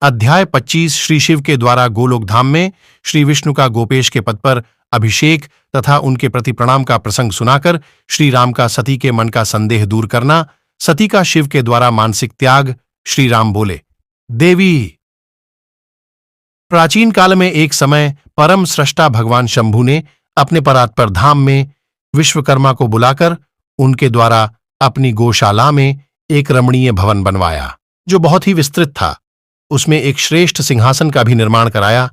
अध्याय 25 श्री शिव के द्वारा गोलोक धाम में श्री विष्णु का गोपेश के पद पर अभिषेक तथा उनके प्रति प्रणाम का प्रसंग सुनाकर श्री राम का सती के मन का संदेह दूर करना, सती का शिव के द्वारा मानसिक त्याग। श्री राम बोले, देवी, प्राचीन काल में एक समय परम सृष्टा भगवान शंभु ने अपने परात्पर धाम में विश्वकर्मा को बुलाकर उनके द्वारा अपनी गौशाला में एक रमणीय भवन बनवाया, जो बहुत ही विस्तृत था। उसमें एक श्रेष्ठ सिंहासन का भी निर्माण कराया।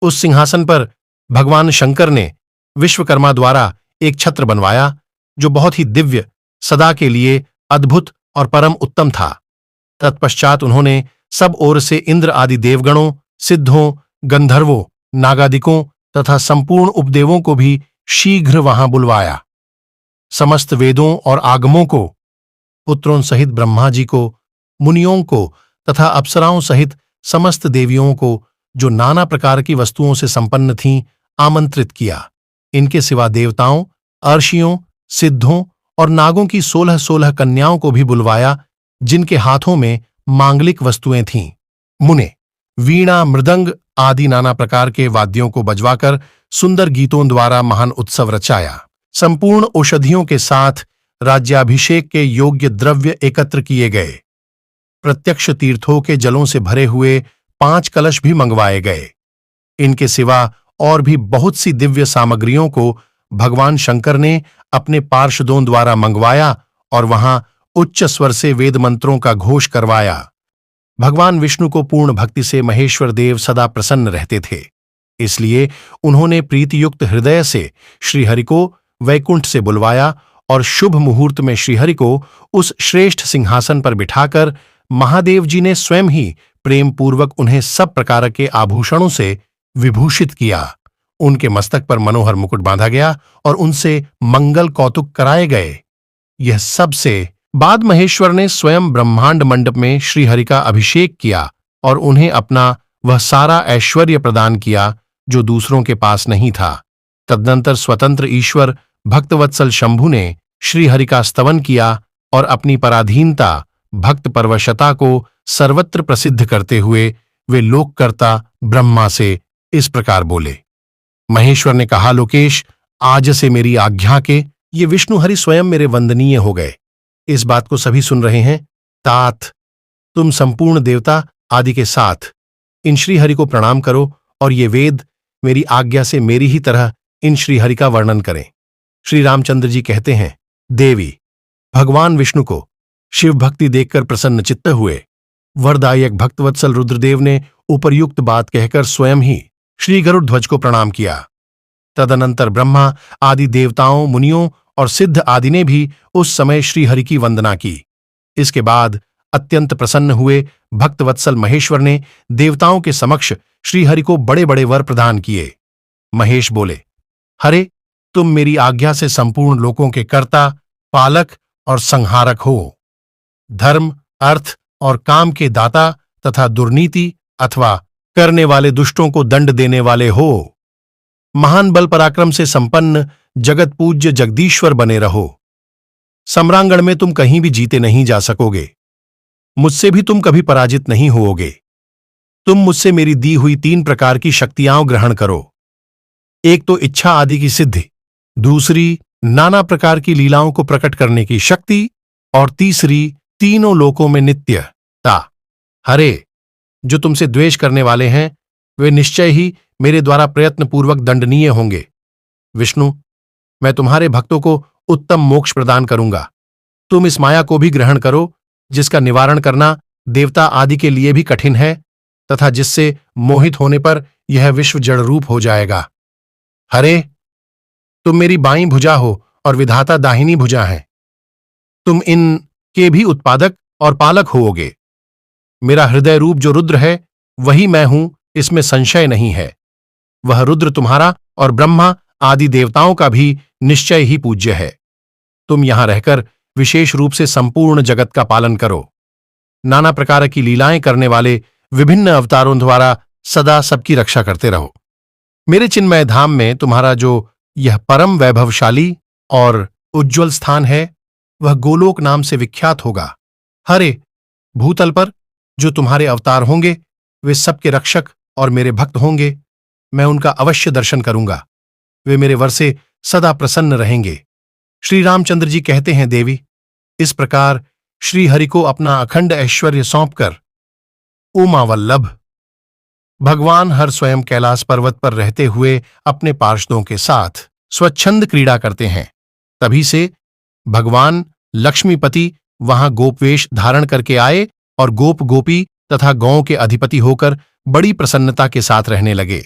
उस सिंहासन पर भगवान शंकर ने विश्वकर्मा द्वारा एक छत्र बनवाया, जो बहुत ही दिव्य, सदा के लिए अद्भुत और परम उत्तम था। तत्पश्चात उन्होंने सब ओर से इंद्र आदि देवगणों, सिद्धों, गंधर्वों, नागादिकों तथा संपूर्ण उपदेवों को भी शीघ्र वहां बुलवाया। समस्त वेदों और आगमों को, पुत्रों सहित ब्रह्मा जी को, मुनियों को तथा अप्सराओं सहित समस्त देवियों को, जो नाना प्रकार की वस्तुओं से संपन्न थीं, आमंत्रित किया। इनके सिवा देवताओं, अर्षियों, सिद्धों और नागों की 16-16 कन्याओं को भी बुलवाया, जिनके हाथों में मांगलिक वस्तुएं थीं। मुने वीणा, मृदंग आदि नाना प्रकार के वाद्यों को बजवाकर सुंदर गीतों द्वारा महान उत्सव रचाया। संपूर्ण औषधियों के साथ राज्याभिषेक के योग्य द्रव्य एकत्र किए गए। प्रत्यक्ष तीर्थों के जलों से भरे हुए 5 कलश भी मंगवाए गए। इनके सिवा और भी बहुत सी दिव्य सामग्रियों को भगवान शंकर ने अपने पार्षदों द्वारा मंगवाया और वहां उच्च स्वर से वेद मंत्रों का घोष करवाया। भगवान विष्णु को पूर्ण भक्ति से महेश्वर देव सदा प्रसन्न रहते थे, इसलिए उन्होंने प्रीतियुक्त हृदय से श्रीहरि को वैकुंठ से बुलवाया और शुभ मुहूर्त में श्रीहरि को उस श्रेष्ठ सिंहासन पर बिठाकर महादेव जी ने स्वयं ही प्रेम पूर्वक उन्हें सब प्रकार के आभूषणों से विभूषित किया। उनके मस्तक पर मनोहर मुकुट बांधा गया और उनसे मंगल कौतुक कराए गए। यह सब से बाद महेश्वर ने स्वयं ब्रह्मांड मंडप में श्रीहरि का अभिषेक किया और उन्हें अपना वह सारा ऐश्वर्य प्रदान किया जो दूसरों के पास नहीं था। तदनंतर स्वतंत्र ईश्वर भक्तवत्सल शंभु ने श्रीहरि का स्तवन किया और अपनी पराधीनता, भक्त परवशता को सर्वत्र प्रसिद्ध करते हुए वे लोककर्ता ब्रह्मा से इस प्रकार बोले। महेश्वर ने कहा, लोकेश, आज से मेरी आज्ञा के ये विष्णु हरि स्वयं मेरे वंदनीय हो गए। इस बात को सभी सुन रहे हैं। तात, तुम संपूर्ण देवता आदि के साथ इन श्रीहरि को प्रणाम करो और ये वेद मेरी आज्ञा से मेरी ही तरह इन श्रीहरि का वर्णन करें। श्री रामचंद्र जी कहते हैं, देवी, भगवान विष्णु को शिव भक्ति देखकर प्रसन्न चित्त हुए वरदायक भक्तवत्सल रुद्रदेव ने उपर्युक्त बात कहकर स्वयं ही श्री गरुड़ध्वज को प्रणाम किया। तदनंतर ब्रह्मा आदि देवताओं, मुनियों और सिद्ध आदि ने भी उस समय श्रीहरि की वंदना की। इसके बाद अत्यंत प्रसन्न हुए भक्तवत्सल महेश्वर ने देवताओं के समक्ष श्रीहरि को बड़े बड़े वर प्रदान किए। महेश बोले, हरे, तुम मेरी आज्ञा से संपूर्ण लोकों के कर्ता, पालक और संहारक हो। धर्म, अर्थ और काम के दाता तथा दुर्नीति अथवा करने वाले दुष्टों को दंड देने वाले हो। महान बल पराक्रम से संपन्न जगत पूज्य जगदीश्वर बने रहो। सम्रांगण में तुम कहीं भी जीते नहीं जा सकोगे। मुझसे भी तुम कभी पराजित नहीं होओगे। तुम मुझसे मेरी दी हुई 3 प्रकार की शक्तियां ग्रहण करो। एक तो इच्छा आदि की सिद्धि, दूसरी नाना प्रकार की लीलाओं को प्रकट करने की शक्ति और तीसरी तीनों लोकों में नित्यता। हरे, जो तुमसे द्वेष करने वाले हैं वे निश्चय ही मेरे द्वारा प्रयत्नपूर्वक दंडनीय होंगे। विष्णु, मैं तुम्हारे भक्तों को उत्तम मोक्ष प्रदान करूंगा। तुम इस माया को भी ग्रहण करो, जिसका निवारण करना देवता आदि के लिए भी कठिन है तथा जिससे मोहित होने पर यह विश्व जड़ रूप हो जाएगा। हरे, तुम मेरी बाईं भुजा हो और विधाता दाहिनी भुजा है। तुम इन के भी उत्पादक और पालक होओगे। मेरा हृदय रूप जो रुद्र है वही मैं हूं, इसमें संशय नहीं है। वह रुद्र तुम्हारा और ब्रह्मा आदि देवताओं का भी निश्चय ही पूज्य है। तुम यहां रहकर विशेष रूप से संपूर्ण जगत का पालन करो। नाना प्रकार की लीलाएं करने वाले विभिन्न अवतारों द्वारा सदा सबकी रक्षा करते रहो। मेरे चिन्मय धाम में तुम्हारा जो यह परम वैभवशाली और उज्ज्वल स्थान है वह गोलोक नाम से विख्यात होगा। हरे, भूतल पर जो तुम्हारे अवतार होंगे वे सबके रक्षक और मेरे भक्त होंगे। मैं उनका अवश्य दर्शन करूंगा। वे मेरे वर से सदा प्रसन्न रहेंगे। श्री रामचंद्र जी कहते हैं, देवी, इस प्रकार श्री हरि को अपना अखंड ऐश्वर्य सौंपकर उमा वल्लभ भगवान हर स्वयं कैलाश पर्वत पर रहते हुए अपने पार्षदों के साथ स्वच्छंद क्रीड़ा करते हैं। तभी से भगवान लक्ष्मीपति वहां गोपवेश धारण करके आए और गोप गोपी तथा गौओं के अधिपति होकर बड़ी प्रसन्नता के साथ रहने लगे।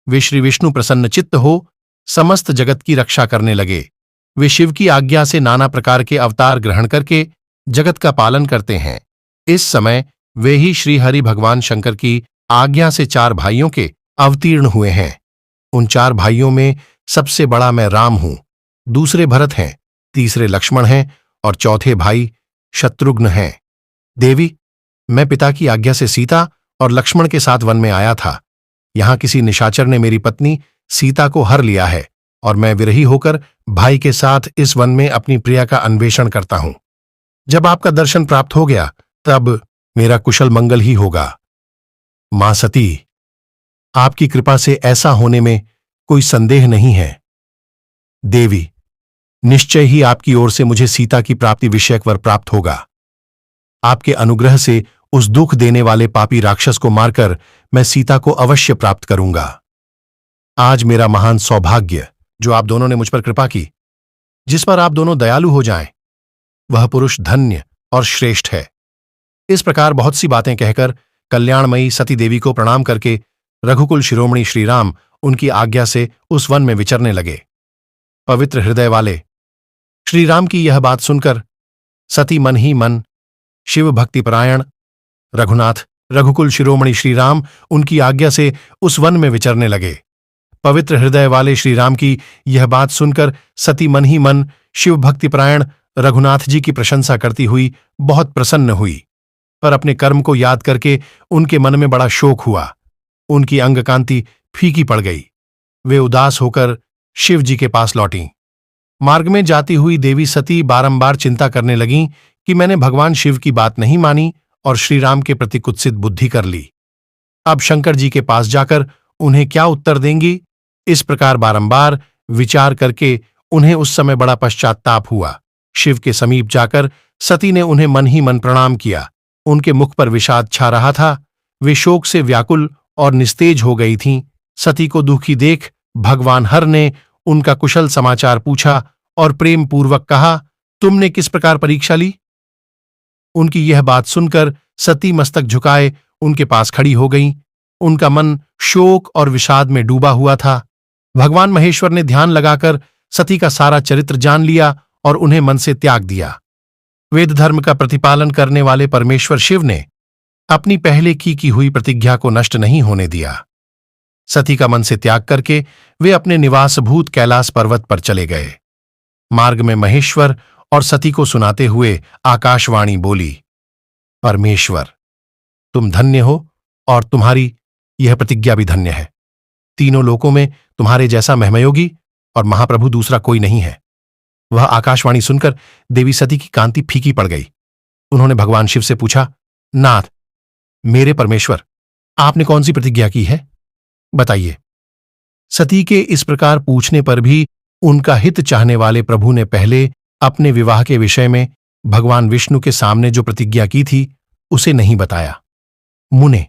वे श्री विष्णु प्रसन्न चित्त हो समस्त जगत की रक्षा करने लगे। वे शिव की आज्ञा से नाना प्रकार के अवतार ग्रहण करके जगत का पालन करते हैं। इस समय वे ही श्री हरि भगवान शंकर की आज्ञा से 4 भाइयों के अवतीर्ण हुए हैं। उन 4 भाइयों में सबसे बड़ा मैं राम हूं, दूसरे भरत हैं, तीसरे लक्ष्मण हैं और चौथे भाई शत्रुघ्न हैं। देवी, मैं पिता की आज्ञा से सीता और लक्ष्मण के साथ वन में आया था। यहां किसी निशाचर ने मेरी पत्नी सीता को हर लिया है और मैं विरही होकर भाई के साथ इस वन में अपनी प्रिया का अन्वेषण करता हूं। जब आपका दर्शन प्राप्त हो गया तब मेरा कुशल मंगल ही होगा। मां सती, आपकी कृपा से ऐसा होने में कोई संदेह नहीं है। देवी, निश्चय ही आपकी ओर से मुझे सीता की प्राप्ति विषयक वर प्राप्त होगा। आपके अनुग्रह से उस दुख देने वाले पापी राक्षस को मारकर मैं सीता को अवश्य प्राप्त करूंगा। आज मेरा महान सौभाग्य जो आप दोनों ने मुझ पर कृपा की, जिस पर आप दोनों दयालु हो जाएं, वह पुरुष धन्य और श्रेष्ठ है। इस प्रकार बहुत सी बातें कहकर कल्याणमयी सती देवी को प्रणाम करके रघुकुल शिरोमणि श्रीराम उनकी आज्ञा से उस वन में विचरने लगे। पवित्र हृदय वाले श्रीराम की यह बात सुनकर सती मन ही मन शिव भक्तिपरायण रघुनाथ रघुकुल शिरोमणि श्रीराम उनकी आज्ञा से उस वन में विचरने लगे। पवित्र हृदय वाले श्रीराम की यह बात सुनकर सती मन ही मन शिव भक्तिपरायण रघुनाथ जी की प्रशंसा करती हुई बहुत प्रसन्न हुई, पर अपने कर्म को याद करके उनके मन में बड़ा शोक हुआ। उनकी अंगकांति फीकी पड़ गई। वे उदास होकर शिव जी के पास लौटीं। मार्ग में जाती हुई देवी सती बारंबार चिंता करने लगीं कि मैंने भगवान शिव की बात नहीं मानी और श्रीराम के प्रति कुत्सित बुद्धि कर ली। अब शंकर जी के पास जाकर उन्हें क्या उत्तर देंगी, इस प्रकार बारंबार विचार करके उन्हें उस समय बड़ा पश्चात्ताप हुआ। शिव के समीप जाकर सती ने उन्हें मन ही मन प्रणाम किया। उनके मुख पर विषाद छा रहा था। वे शोक से व्याकुल और निस्तेज हो गई थीं। सती को दुखी देख भगवान हर ने उनका कुशल समाचार पूछा और प्रेम पूर्वक कहा, तुमने किस प्रकार परीक्षा ली? उनकी यह बात सुनकर सती मस्तक झुकाए उनके पास खड़ी हो गईं। उनका मन शोक और विषाद में डूबा हुआ था। भगवान महेश्वर ने ध्यान लगाकर सती का सारा चरित्र जान लिया और उन्हें मन से त्याग दिया। वेद धर्म का प्रतिपालन करने वाले परमेश्वर शिव ने अपनी पहले की हुई प्रतिज्ञा को नष्ट नहीं होने दिया। सती का मन से त्याग करके वे अपने निवासभूत कैलाश पर्वत पर चले गए। मार्ग में महेश्वर और सती को सुनाते हुए आकाशवाणी बोली, परमेश्वर, तुम धन्य हो और तुम्हारी यह प्रतिज्ञा भी धन्य है। तीनों लोकों में तुम्हारे जैसा महिमयोगी और महाप्रभु दूसरा कोई नहीं है। वह आकाशवाणी सुनकर देवी सती की कांति फीकी पड़ गई। उन्होंने भगवान शिव से पूछा, नाथ, मेरे परमेश्वर, आपने कौन सी प्रतिज्ञा की है, बताइए। सती के इस प्रकार पूछने पर भी उनका हित चाहने वाले प्रभु ने पहले अपने विवाह के विषय में भगवान विष्णु के सामने जो प्रतिज्ञा की थी उसे नहीं बताया। मुने,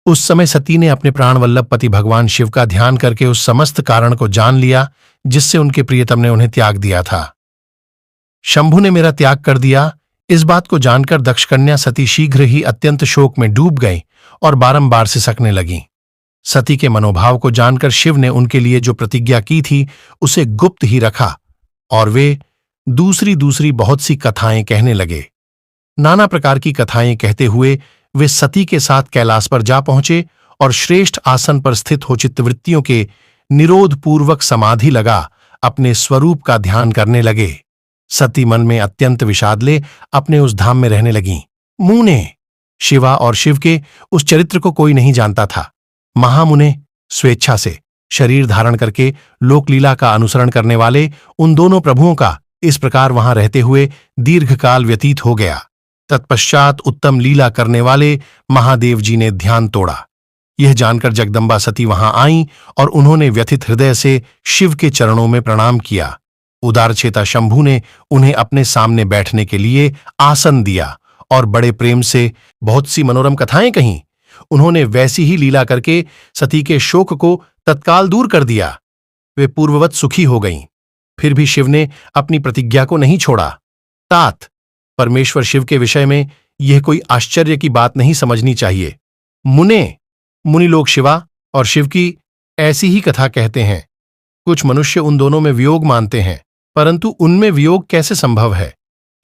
उस समय सती ने अपने प्राणवल्लभ पति भगवान शिव का ध्यान करके उस समस्त कारण को जान लिया जिससे उनके प्रियतम ने उन्हें त्याग दिया था। शंभु ने मेरा त्याग कर दिया, इस बात को जानकर दक्षकन्या सती शीघ्र ही अत्यंत शोक में डूब गई और बारंबार सिसकने लगीं। सती के मनोभाव को जानकर शिव ने उनके लिए जो प्रतिज्ञा की थी उसे गुप्त ही रखा और वे दूसरी बहुत सी कथाएं कहने लगे। नाना प्रकार की कथाएं कहते हुए वे सती के साथ कैलाश पर जा पहुंचे और श्रेष्ठ आसन पर स्थित हो चित्तवृत्तियों के निरोध पूर्वक समाधि लगा अपने स्वरूप का ध्यान करने लगे। सती मन में अत्यंत विषाद ले अपने उस धाम में रहने लगीं। मुने, शिवा और शिव के उस चरित्र को कोई नहीं जानता था। महामुने स्वेच्छा से शरीर धारण करके लोकलीला का अनुसरण करने वाले उन दोनों प्रभुओं का इस प्रकार वहां रहते हुए दीर्घकाल व्यतीत हो गया। तत्पश्चात उत्तम लीला करने वाले महादेव जी ने ध्यान तोड़ा। यह जानकर जगदम्बा सती वहां आईं और उन्होंने व्यथित हृदय से शिव के चरणों में प्रणाम किया। उदारचेता शंभू ने उन्हें अपने सामने बैठने के लिए आसन दिया और बड़े प्रेम से बहुत सी मनोरम कथाएं कहीं। उन्होंने वैसी ही लीला करके सती के शोक को तत्काल दूर कर दिया। वे पूर्ववत सुखी हो गईं। फिर भी शिव ने अपनी प्रतिज्ञा को नहीं छोड़ा। तात परमेश्वर शिव के विषय में यह कोई आश्चर्य की बात नहीं समझनी चाहिए। मुनि लोग शिवा और शिव की ऐसी ही कथा कहते हैं। कुछ मनुष्य उन दोनों में वियोग मानते हैं, परंतु उनमें वियोग कैसे संभव है?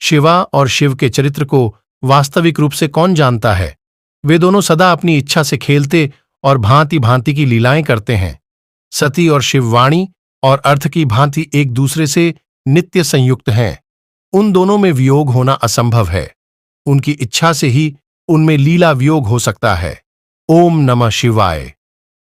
शिवा और शिव के चरित्र को वास्तविक रूप से कौन जानता है? वे दोनों सदा अपनी इच्छा से खेलते और भांति भांति की लीलाएं करते हैं। सती और शिववाणी और अर्थ की भांति एक दूसरे से नित्य संयुक्त हैं। उन दोनों में वियोग होना असंभव है। उनकी इच्छा से ही उनमें लीला वियोग हो सकता है। ओम नमः शिवाय।